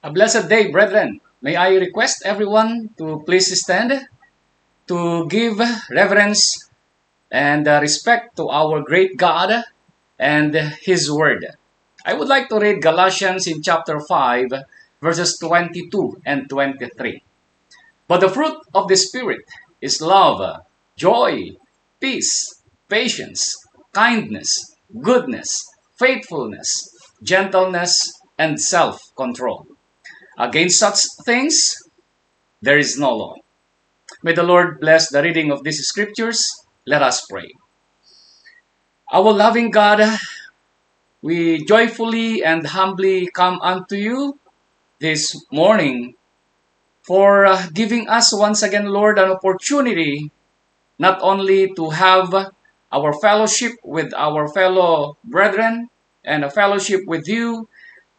A blessed day, brethren. May I request everyone to please stand to give reverence and respect to our great God and His Word. I would like to read Galatians in chapter 5, verses 22 and 23. But the fruit of the Spirit is love, joy, peace, patience, kindness, goodness, faithfulness, gentleness, and self-control. Against such things, there is no law. May the Lord bless the reading of these scriptures. Let us pray. Our loving God, we joyfully and humbly come unto you this morning for giving us once again, Lord, an opportunity not only to have our fellowship with our fellow brethren and a fellowship with you,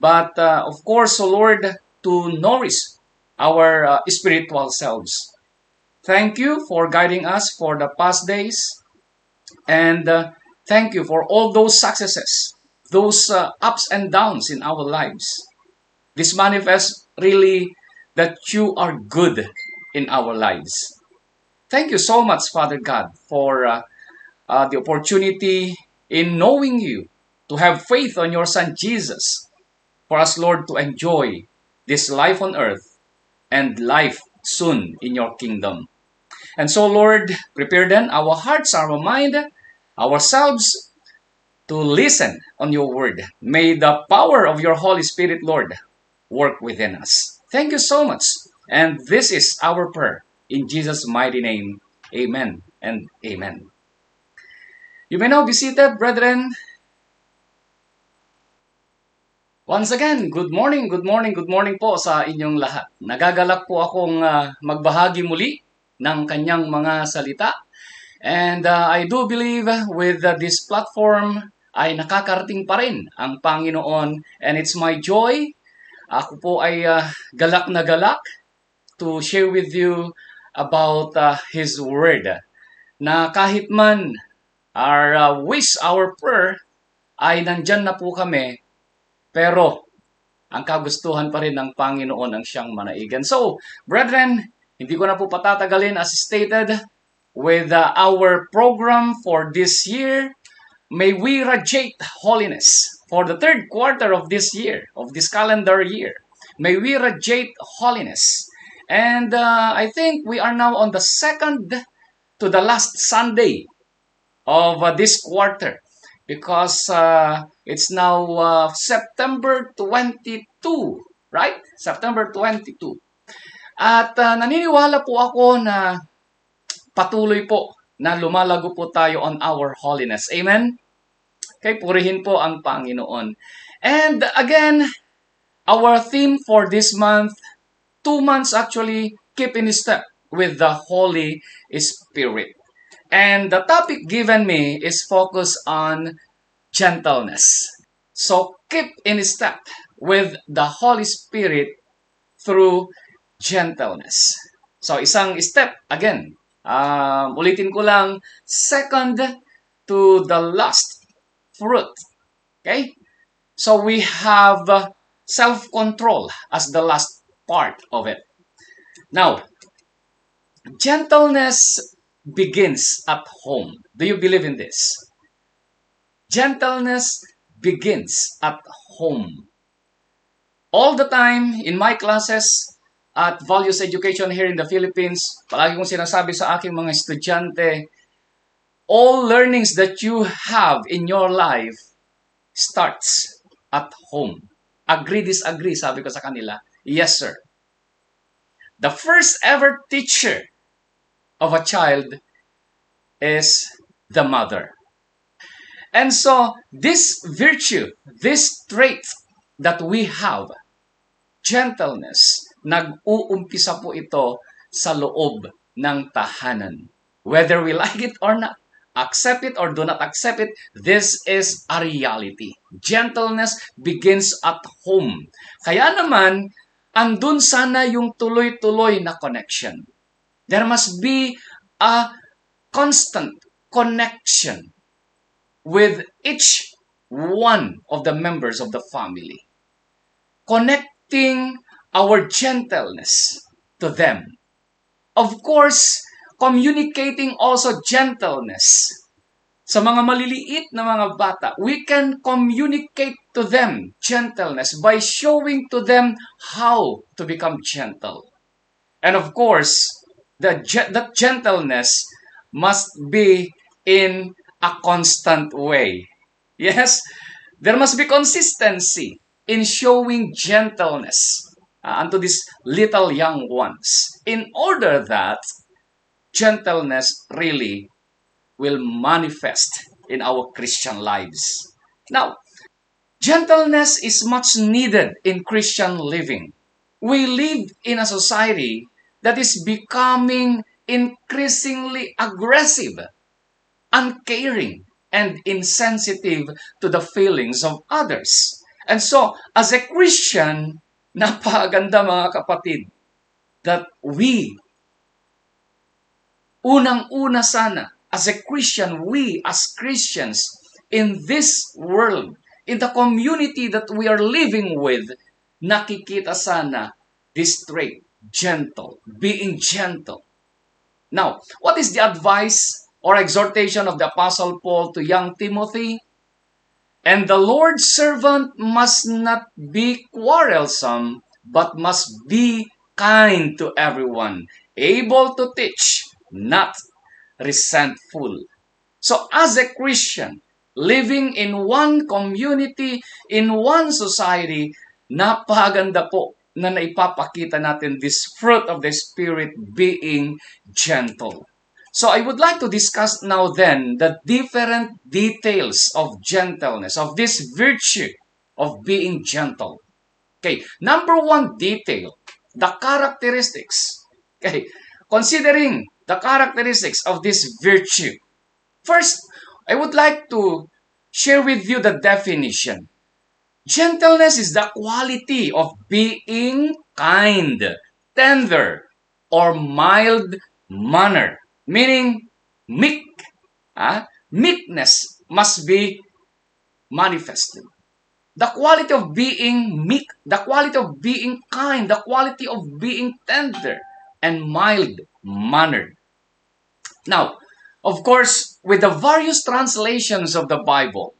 but of course, Lord, to nourish our spiritual selves. Thank you for guiding us for the past days, and thank you for all those successes, those ups and downs in our lives. This manifests really that you are good in our lives. Thank you so much, Father God, for the opportunity in knowing you, to have faith on your Son Jesus, for us, Lord, to enjoy this life on earth and life soon in your kingdom. And so, Lord, prepare then our hearts, our mind, ourselves to listen on your word. May the power of your Holy Spirit, Lord, work within us. Thank you so much. And this is our prayer. In Jesus' mighty name, amen and amen. You may now be seated, brethren. Once again, good morning po sa inyong lahat. Nagagalak po akong magbahagi muli ng kanyang mga salita. And I do believe with this platform ay nakakarating pa rin ang Panginoon. And it's my joy. Ako po ay galak na galak to share with you about His Word. Na kahit man our wish, our prayer ay nandyan na po kami, pero ang kagustuhan pa rin ng Panginoon ang siyang manaigan. So, brethren, hindi ko na po patatagalin as stated with our program for this year. May we radiate holiness for the third quarter of this year, of this calendar year. May we radiate holiness. And I think we are now on the second to the last Sunday of this quarter, because it's now September 22, right? September 22. At naniniwala po ako na patuloy po na lumalago po tayo on our holiness. Amen? Okay, purihin po ang Panginoon. And again, our theme for this month, 2 months actually, keep in step with the Holy Spirit. And the topic given me is focused on gentleness. So, keep in step with the Holy Spirit through gentleness. So, isang step, again, ulitin ko lang, second to the last fruit. Okay? So, we have self-control as the last part of it. Now, gentleness begins at home. Do you believe in this? Gentleness begins at home. All the time in my classes at Values Education here in the Philippines, palagi kong sinasabi sa aking mga estudyante, all learnings that you have in your life starts at home. Agree, disagree, sabi ko sa kanila. Yes, sir. The first ever teacher of a child is the mother. And so, this virtue, this trait that we have, gentleness, nag-uumpisa po ito sa loob ng tahanan. Whether we like it or not, accept it or do not accept it, this is a reality. Gentleness begins at home. Kaya naman, andun sana yung tuloy-tuloy na connection. There must be a constant connection with each one of the members of the family. Connecting our gentleness to them. Of course, communicating also gentleness sa mga maliliit na mga bata. We can communicate to them gentleness by showing to them how to become gentle. And of course, that gentleness must be in a constant way. Yes, there must be consistency in showing gentleness unto these little young ones, in order that gentleness really will manifest in our Christian lives. Now, gentleness is much needed in Christian living. We live in a society that is becoming increasingly aggressive, uncaring, and insensitive to the feelings of others. And so, as a Christian, napakaganda mga kapatid, that we, unang-una sana, as a Christian, we as Christians in this world, in the community that we are living with, nakikita sana this trait, gentle, being gentle. Now, what is the advice or exhortation of the Apostle Paul to young Timothy? And the Lord's servant must not be quarrelsome, but must be kind to everyone, able to teach, not resentful. So as a Christian, living in one community, in one society, napakaganda po na naipapakita natin this fruit of the Spirit, being gentle. So I would like to discuss now then the different details of gentleness, of this virtue of being gentle. Okay, number one detail, the characteristics. Okay, considering the characteristics of this virtue. First, I would like to share with you the definition. Gentleness is the quality of being kind, tender, or mild-mannered, meaning meek. Meekness must be manifested. The quality of being meek, the quality of being kind, the quality of being tender, and mild-mannered. Now, of course, with the various translations of the Bible,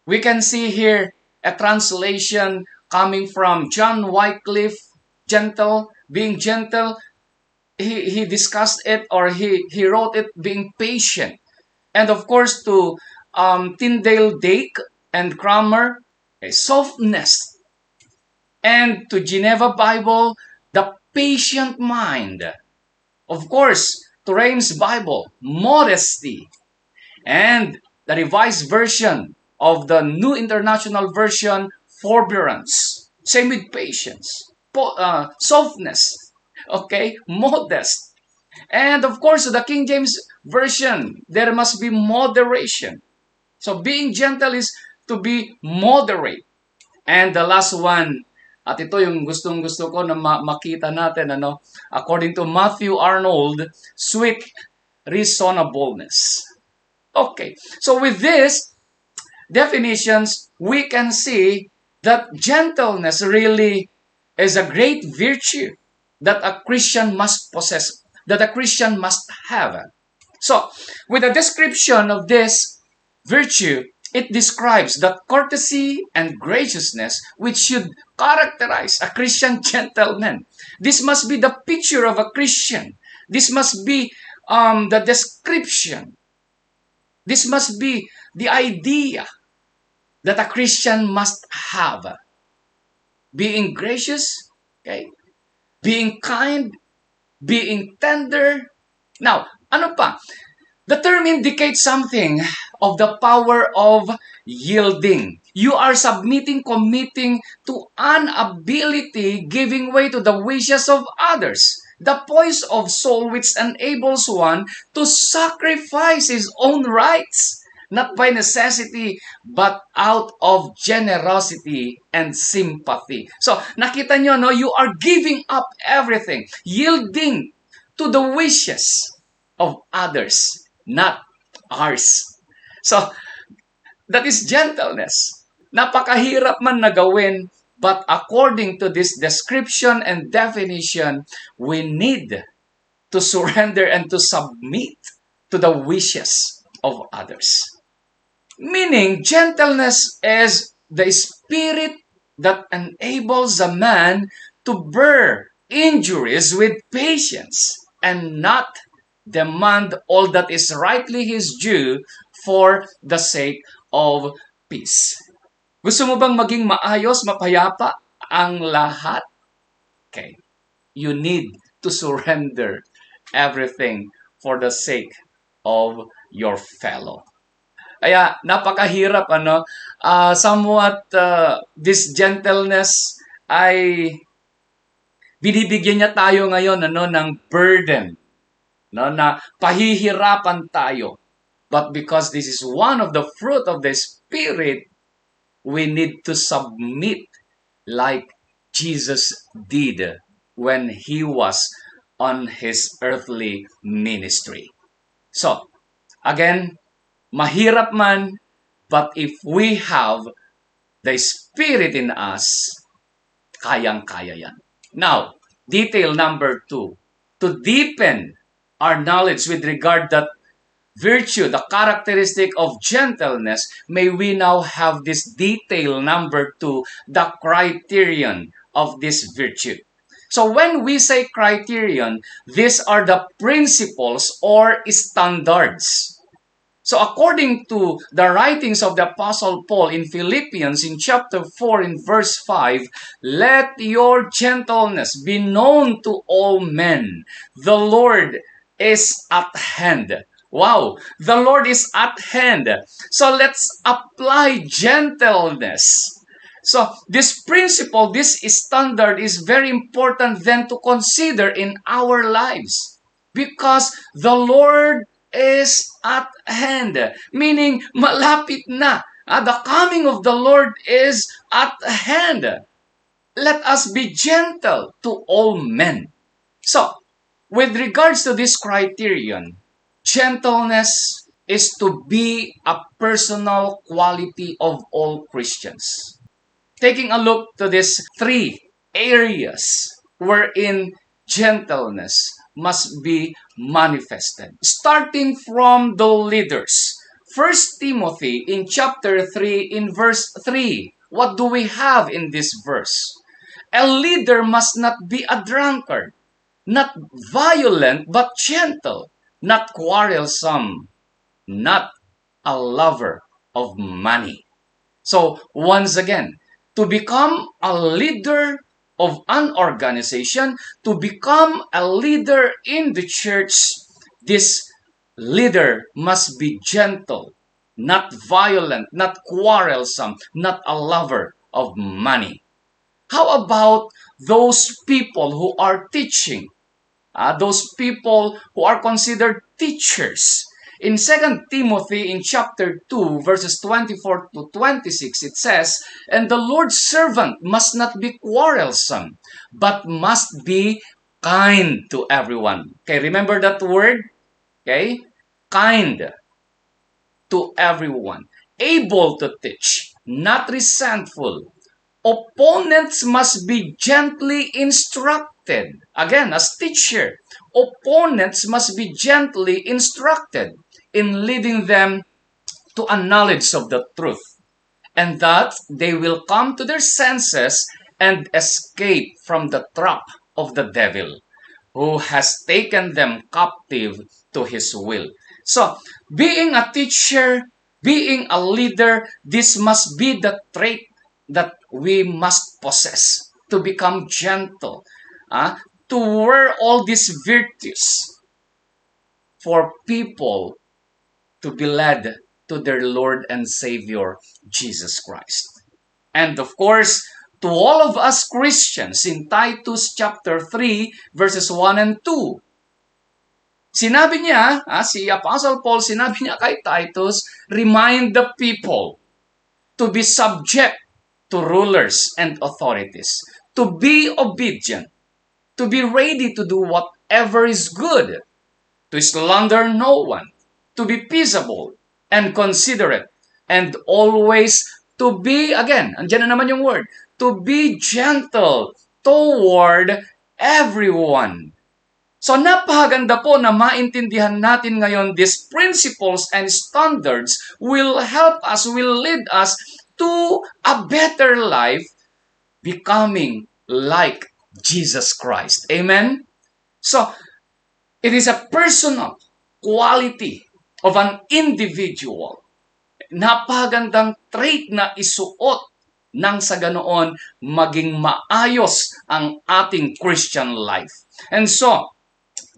we can see here a translation coming from John Wycliffe, gentle, being gentle. He discussed it, or he wrote it, being patient. And of course, to Tyndale Dake and Cranmer, a softness. And to Geneva Bible, the patient mind. Of course, to Reims Bible, modesty. And the Revised Version of the New International Version, forbearance. Same with patience. Softness. Okay? Modest. And of course, the King James Version, there must be moderation. So being gentle is to be moderate. And the last one, at ito yung gustong-gusto ko na makita natin, according to Matthew Arnold, sweet reasonableness. Okay, so with this definitions, we can see that gentleness really is a great virtue that a Christian must possess, that a Christian must have. So, with a description of this virtue, it describes the courtesy and graciousness which should characterize a Christian gentleman. This must be the picture of a Christian. This must be the description. This must be the idea that a Christian must have. Being gracious, okay? Being kind, being tender. Now, ano pa? The term indicates something of the power of yielding. You are submitting, committing to an ability, giving way to the wishes of others. The poise of soul which enables one to sacrifice his own rights, not by necessity, but out of generosity and sympathy. So, nakita nyo, no? You are giving up everything, yielding to the wishes of others, not ours. So, that is gentleness. Napakahirap man na gawin But according to this description and definition, we need to surrender and to submit to the wishes of others. Meaning, gentleness is the spirit that enables a man to bear injuries with patience and not demand all that is rightly his due for the sake of peace. Gusto mo bang maging maayos, mapayapa ang lahat? Okay. You need to surrender everything for the sake of your fellow. Kaya napakahirap somewhat this gentleness ay binibigyan niya tayo ngayon ng burden, na pahihirapan tayo. But because this is one of the fruit of the Spirit, we need to submit like Jesus did when he was on his earthly ministry. So, again, mahirap man, but if we have the Spirit in us, kayang-kaya yan. Now, detail number 2. To deepen our knowledge with regard that virtue, the characteristic of gentleness, may we now have this detail number 2, the criterion of this virtue. So when we say criterion, these are the principles or standards. So according to the writings of the Apostle Paul in Philippians in chapter 4 in verse 5, let your gentleness be known to all men. The Lord is at hand. Wow, the Lord is at hand. So let's apply gentleness. So this principle, this standard is very important then to consider in our lives. Because the Lord is at hand. Meaning, malapit na. The coming of the Lord is at hand. Let us be gentle to all men. So, with regards to this criterion, gentleness is to be a personal quality of all Christians. Taking a look to these 3 areas wherein gentleness must be manifested. Starting from the leaders. 1 Timothy in chapter 3 in verse 3. What do we have in this verse? A leader must not be a drunkard, not violent but gentle, not quarrelsome, not a lover of money. So, once again, to become a leader of an organization, to become a leader in the church, this leader must be gentle, not violent, not quarrelsome, not a lover of money. How about those people who are teaching? Those people who are considered teachers. In 2 Timothy in chapter 2 verses 24 to 26 it says, and the Lord's servant must not be quarrelsome, but must be kind to everyone. Okay, remember that word? Okay? Kind to everyone. Able to teach, not resentful. Opponents must be gently instructed. Again, as teacher, opponents must be gently instructed in leading them to a knowledge of the truth, and that they will come to their senses and escape from the trap of the devil, who has taken them captive to his will. So, being a teacher, being a leader, this must be the trait that we must possess to become gentle, to wear all these virtues for people to be led to their Lord and Savior, Jesus Christ. And of course, to all of us Christians in Titus chapter 3, verses 1 and 2, sinabi niya, si Apostle Paul, sinabi niya kay Titus, remind the people to be subject to rulers and authorities, to be obedient, to be ready to do whatever is good, to slander no one, to be peaceable and considerate, and always to be, again, andyan na naman yung word, to be gentle toward everyone. So napakaganda po na maintindihan natin ngayon these principles and standards will help us, will lead us to a better life, becoming like Jesus Christ. Amen? So, it is a personal quality of an individual. Napakagandang trait na isuot nang sa ganoon maging maayos ang ating Christian life. And so,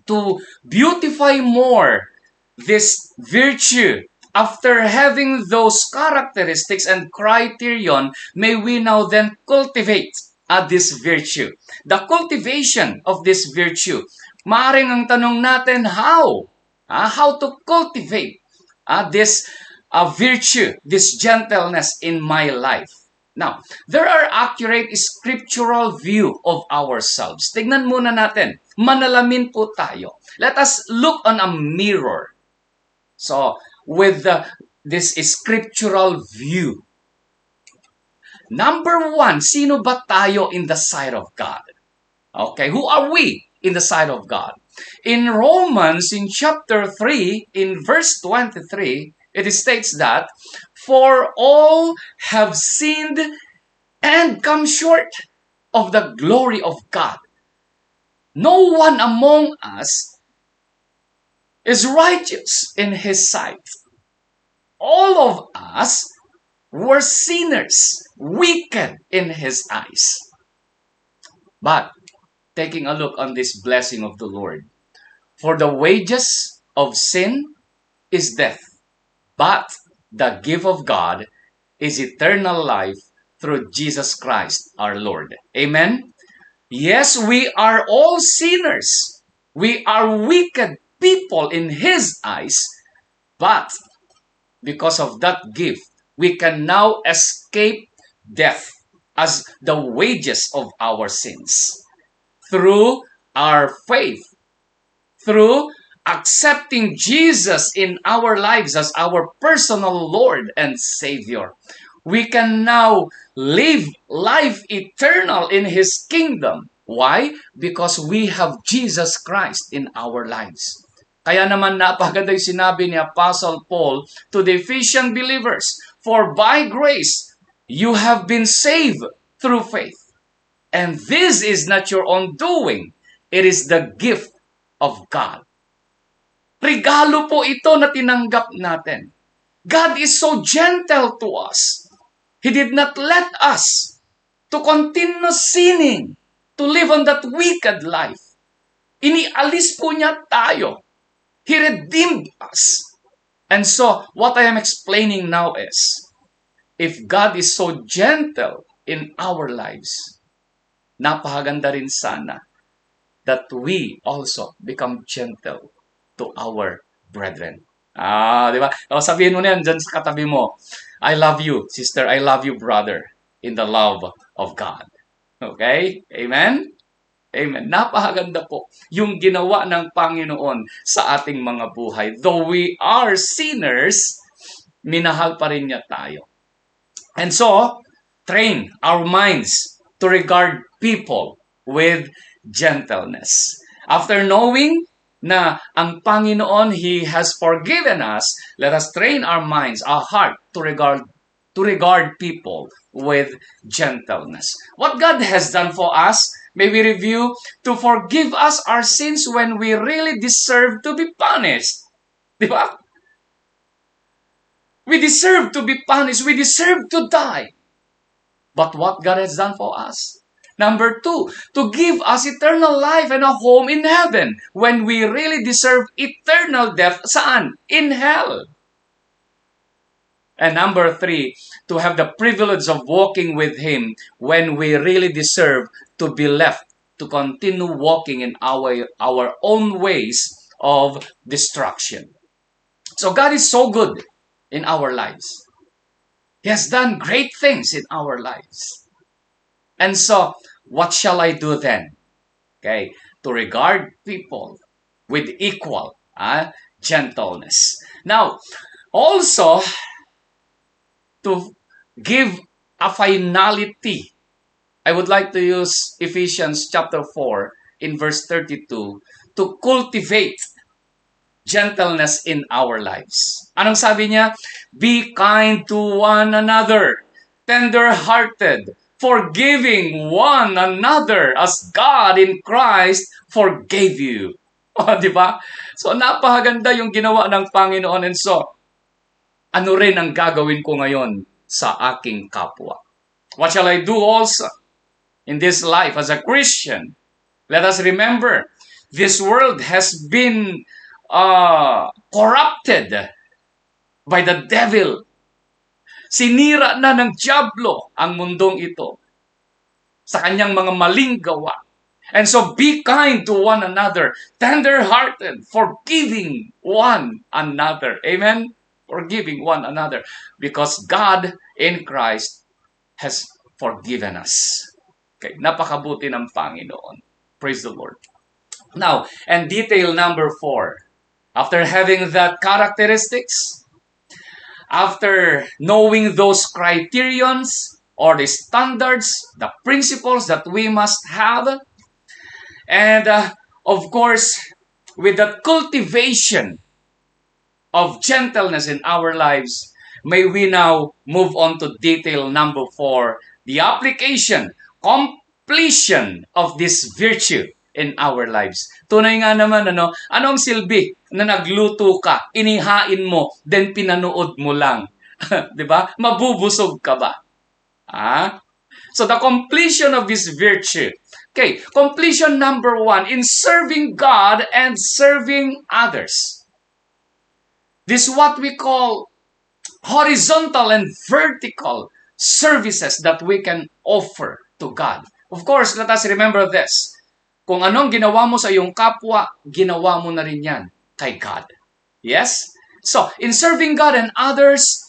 to beautify more this virtue, after having those characteristics and criterion, may we now then cultivate this virtue. The cultivation of this virtue. Maaring ang tanong natin, how? How to cultivate this virtue, this gentleness in my life. Now, there are accurate scriptural view of ourselves. Tignan muna natin. Manalamin po tayo. Let us look on a mirror. So, with this scriptural view. Number one, sino ba tayo in the sight of God? Okay, who are we in the sight of God? In Romans, in chapter 3, in verse 23, it states that, for all have sinned and come short of the glory of God. No one among us is righteous in His sight. All of us were sinners, wicked in His eyes. But, taking a look on this blessing of the Lord, for the wages of sin is death, but the gift of God is eternal life through Jesus Christ our Lord. Amen? Yes, we are all sinners. We are wicked people in His eyes, but because of that gift, we can now escape death as the wages of our sins. Through our faith, through accepting Jesus in our lives as our personal Lord and Savior, we can now live life eternal in His kingdom. Why? Because we have Jesus Christ in our lives. Kaya naman napakaganda yung sinabi ni Apostle Paul to the Ephesian believers, for by grace you have been saved through faith. And this is not your own doing. It is the gift of God. Regalo po ito na tinanggap natin. God is so gentle to us. He did not let us to continue sinning, to live on that wicked life. Inialis po niya tayo. He redeemed us. And so, what I am explaining now is, if God is so gentle in our lives, napakaganda rin sana that we also become gentle to our brethren. Di ba? O, sabihin mo na yan dyan sa katabi mo, I love you, sister. I love you, brother, in the love of God. Okay? Amen? Amen. Napakaganda po yung ginawa ng Panginoon sa ating mga buhay. Though we are sinners, minahal pa rin niya tayo. And so, train our minds to regard people with gentleness. After knowing na ang Panginoon, He has forgiven us, let us train our minds, our heart to regard people with gentleness. What God has done for us, may we review, to forgive us our sins when we really deserve to be punished. Di ba? We deserve to be punished. We deserve to die. But what God has done for us? Number 2, to give us eternal life and a home in heaven when we really deserve eternal death. Saan? In hell. And number 3, to have the privilege of walking with Him when we really deserve to be left to continue walking in our own ways of destruction. So God is so good in our lives. He has done great things in our lives. And so, what shall I do then? Okay, to regard people with equal gentleness. Now, also, to give a finality I would like to use Ephesians chapter 4 in verse 32 to cultivate gentleness in our lives. Anong sabi niya? Be kind to one another, tender-hearted, forgiving one another as God in Christ forgave you. O, di ba? So, napakaganda yung ginawa ng Panginoon. And so, ano rin ang gagawin ko ngayon sa aking kapwa? What shall I do also in this life as a Christian? Let us remember, this world has been corrupted by the devil. Sinira na ng dyablo ang mundong ito sa kanyang mga maling gawa. And so be kind to one another, tender-hearted, forgiving one another. Amen? Forgiving one another. Because God in Christ has forgiven us. Okay, napakabuti ng Panginoon. Praise the Lord. Now, and detail number 4. After having that characteristics, after knowing those criterions or the standards, the principles that we must have, and of course, with the cultivation of gentleness in our lives, may we now move on to detail number 4, the application, completion of this virtue in our lives. Tunay nga naman, anong silbi na nagluto ka, inihain mo, then pinanood mo lang. Diba? Mabubusog ka ba? So the completion of this virtue. Okay, completion number 1 in serving God and serving others. This is what we call horizontal and vertical services that we can offer to God. Of course, let us remember this. Kung anong ginawa mo sa iyong kapwa, ginawa mo na rin yan kay God. Yes? So, in serving God and others,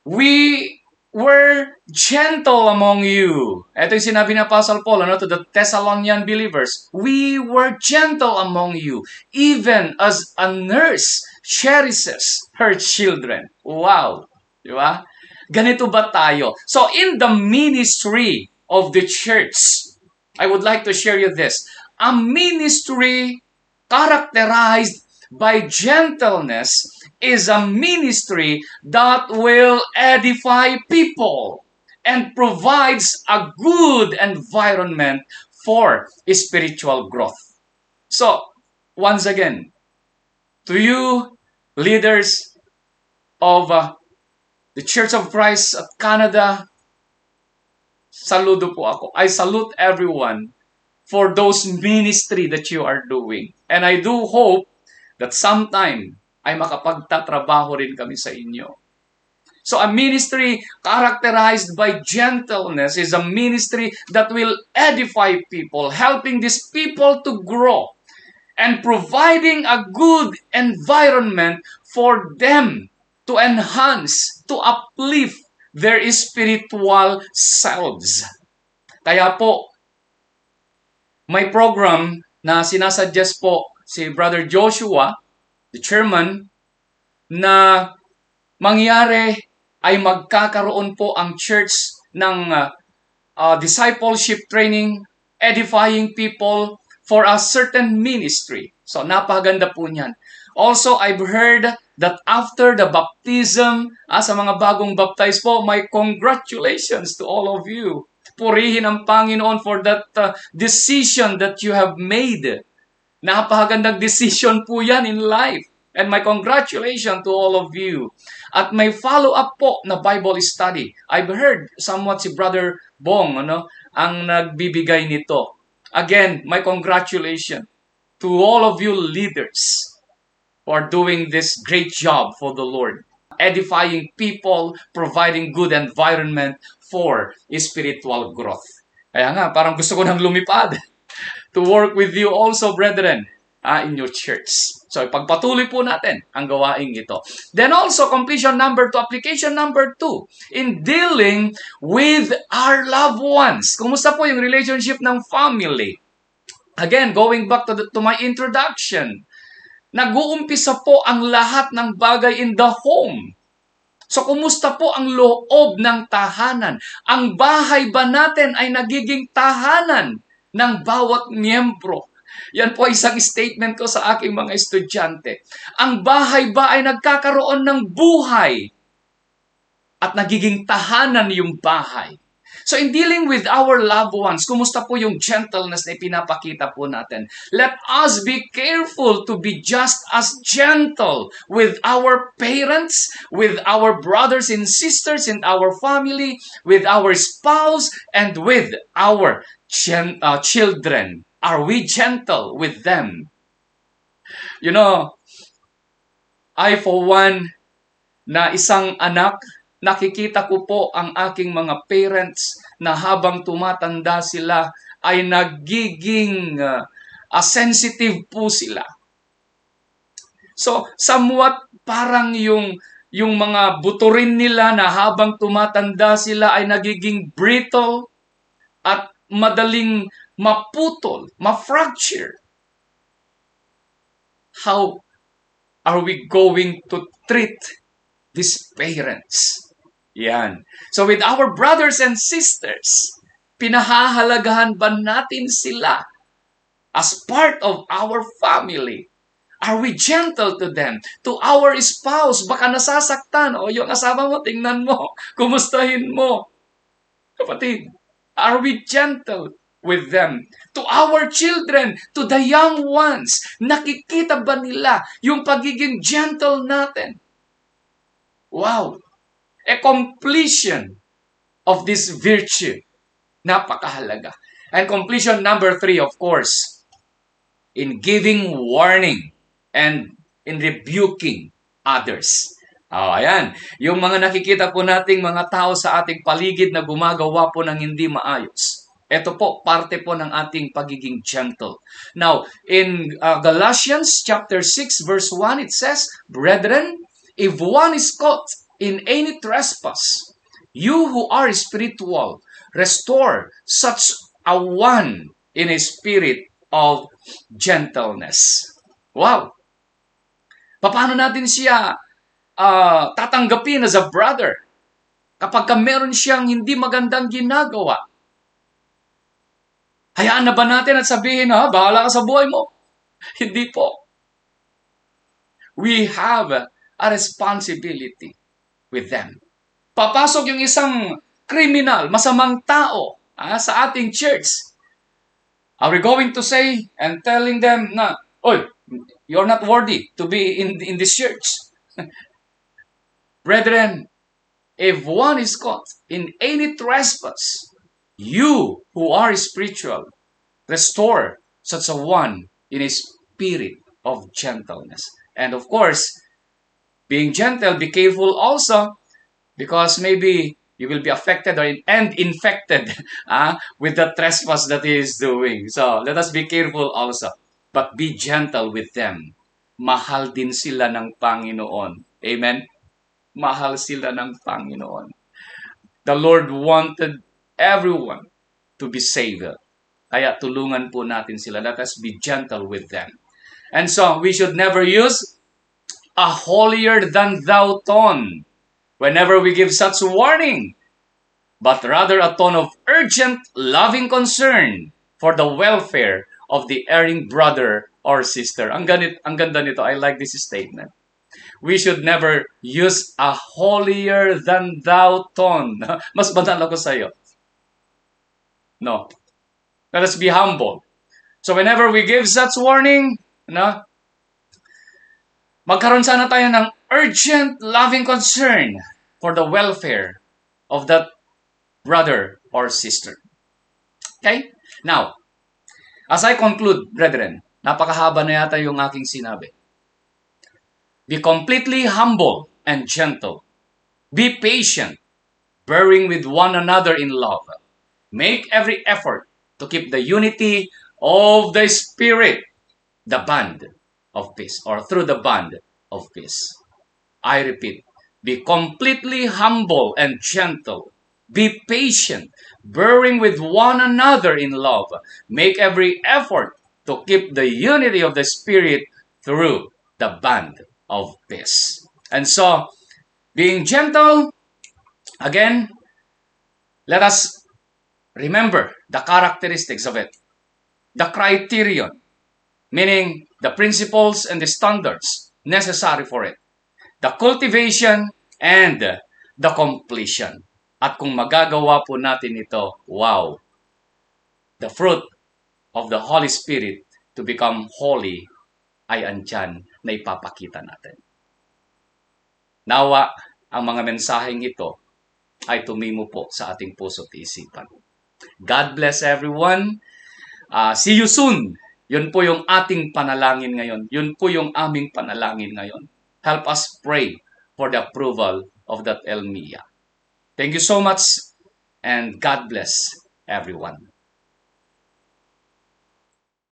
we were gentle among you. Ito yung sinabi ni Apostle Paul to the Thessalonian believers. We were gentle among you, even as a nurse cherishes her children. Wow! Di ba? Ganito ba tayo? So, in the ministry of the church, I would like to share you this. A ministry characterized by gentleness is a ministry that will edify people and provides a good environment for spiritual growth. So, once again, to you leaders of the Church of Christ at Canada, saludo po ako. I salute everyone for those ministry that you are doing. And I do hope that sometime ay makapagtatrabaho rin kami sa inyo. So a ministry characterized by gentleness is a ministry that will edify people, helping these people to grow and providing a good environment for them to enhance, to uplift their spiritual selves. Kaya po, may program na sinasuggest po si Brother Joshua, the chairman, na mangyari ay magkakaroon po ang church ng discipleship training, edifying people for a certain ministry. So, napakaganda po niyan. Also, I've heard that after the baptism, sa mga bagong baptized po, my congratulations to all of you. Purihin ang Panginoon for that decision that you have made. Napakagandang decision po yan in life. And my congratulations to all of you. At may follow-up po na Bible study. I've heard somewhat si Brother Bong ang nagbibigay nito. Again, my congratulations to all of you leaders who are doing this great job for the Lord. Edifying people, providing good environment for spiritual growth. Kaya nga, parang gusto ko nang lumipad to work with you also, brethren, in your church. So, ipagpatuloy po natin ang gawaing ito. Then also, completion number 2, application number 2, in dealing with our loved ones. Kumusta po yung relationship ng family? Again, going back to my introduction, nag-uumpisa po ang lahat ng bagay in the home. So, kumusta po ang loob ng tahanan? Ang bahay ba natin ay nagiging tahanan ng bawat miyembro? Yan po isang statement ko sa aking mga estudyante. Ang bahay ba ay nagkakaroon ng buhay at nagiging tahanan yung bahay? So in dealing with our loved ones, kumusta po yung gentleness na ipinapakita po natin? Let us be careful to be just as gentle with our parents, with our brothers and sisters in our family, with our spouse, and with our children. Are we gentle with them? You know, I for one, na isang anak, nakikita ko po ang aking mga parents na habang tumatanda sila ay nagiging sensitive po sila. So, somewhat parang yung mga buto rin nila na habang tumatanda sila ay nagiging brittle at madaling maputol, ma-fracture. How are we going to treat these parents? Yan. So with our brothers and sisters, pinahahalagahan ba natin sila as part of our family? Are we gentle to them? To our spouse, baka nasasaktan. O yung asawa mo, tingnan mo. Kumustahin mo. Kapatid, are we gentle with them? To our children, to the young ones, nakikita ba nila yung pagiging gentle natin? Wow! A completion of this virtue. Napakahalaga. And completion number 3, of course, in giving warning and in rebuking others. Ayan. Yung mga nakikita po nating mga tao sa ating paligid na gumagawa po ng hindi maayos. Ito po, parte po ng ating pagiging gentle. Now, in Galatians chapter 6 verse 1, it says, Brethren, if one is caught in any trespass, you who are spiritual, restore such a one in a spirit of gentleness. Wow! Paano natin siya tatanggapin as a brother kapag meron siyang hindi magandang ginagawa? Hayaan na ba natin at sabihin, bahala ka sa buhay mo? Hindi po. We have a responsibility with them. Papasok yung isang criminal, masamang tao sa ating church. Are we going to say and telling them na, oy, you're not worthy to be in this church? Brethren, if one is caught in any trespass, you who are spiritual, restore such a one in a spirit of gentleness. And of course, being gentle, be careful also, because maybe you will be affected and infected with the trespass that he is doing. So, let us be careful also. But be gentle with them. Mahal din sila ng Panginoon. Amen? Mahal sila ng Panginoon. The Lord wanted everyone to be saved. Kaya tulungan po natin sila. Let us be gentle with them. And so, we should never use a holier-than-thou tone whenever we give such warning, but rather a tone of urgent, loving concern for the welfare of the erring brother or sister. Ang ganda nito. I like this statement. We should never use a holier-than-thou tone. Mas banal ako sa'yo. No. Let us be humble. So whenever we give such warning, magkaroon sana tayo ng urgent, loving concern for the welfare of that brother or sister. Okay? Now, as I conclude, brethren, napakahaba na yata yung aking sinabi. Be completely humble and gentle. Be patient, bearing with one another in love. Make every effort to keep the unity of the Spirit, the bond of peace, or through the bond of peace. I repeat, be completely humble and gentle. Be patient, bearing with one another in love. Make every effort to keep the unity of the Spirit through the bond of peace. And so, Being gentle, again, let us remember the characteristics of it, the criterion, meaning the principles and the standards necessary for it, the cultivation and the completion. At kung magagawa po natin ito, wow, the fruit of the Holy Spirit to become holy ay andyan na ipapakita natin. Nawa, ang mga mensaheng ito ay tumimo po sa ating puso at isipan. God bless everyone. See you soon. Yun po yung ating panalangin ngayon. Yun po yung aming panalangin ngayon. Help us pray for the approval of that Elmia. Thank you so much and God bless everyone.